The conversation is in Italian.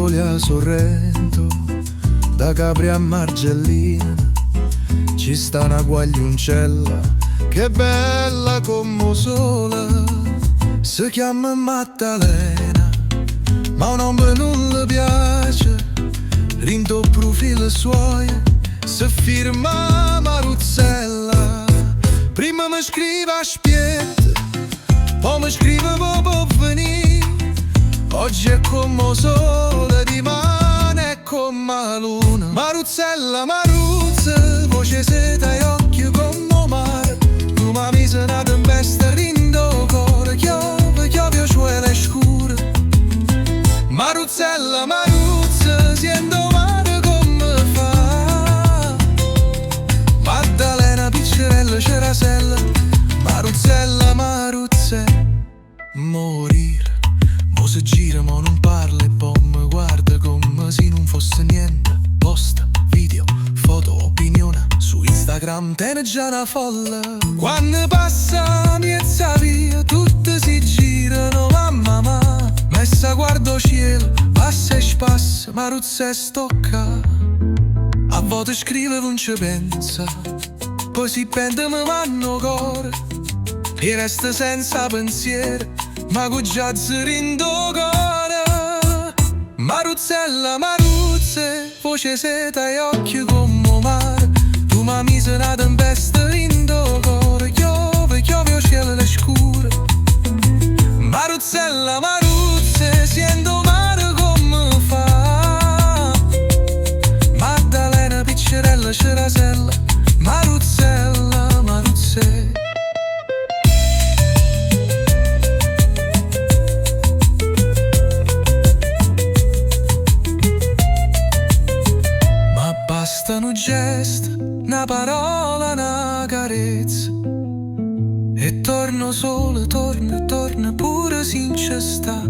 Napoli a Sorrento, da Capri a Margellina, ci sta una guagliuncella che è bella come sola. Si chiama Maddalena, ma un nome non le piace. Rinto profilo suoi si firma Maruzzella. Prima mi scrive a spiette, poi mi scrive può venire. Oggi è come sole, dimane è come la luna. Maruzzella, Maruzza, voce seta e occhi come mare. Tu mi mise una tempesta rindo cuore, chiove, chiove, cielo scuro. Maruzzella, Maruzza, siendo mare come fa. Maddalena, piccerella, cerasella, Maruzzella, Maruzze, morire. Mo si gira, mo non parla e poi mi guarda come se non fosse niente. Posta, video, foto, opinione su Instagram, tiene già una folla. Quando passa miezza via, tutti si girano, mamma ma. Messa guardo cielo, passa e spassa, Maruzza stocca. A volte scrive non ci pensa, poi si pente mi vanno cuore e resta senza pensiero, ma con già rindo cuore. Maruzzella, Maruzze, voce seta e occhi come mare. Tu mi mise una tempesta rindo cuore, chiove, chiove, o cielo scuro. Maruzzella, Maruzze, siendo mare come fa. Maddalena, piccerella, cerasella, Maruzzella, Maruzze. Ma bastano un gesto, una parola, una carezza e torno solo, torna pure senza sta.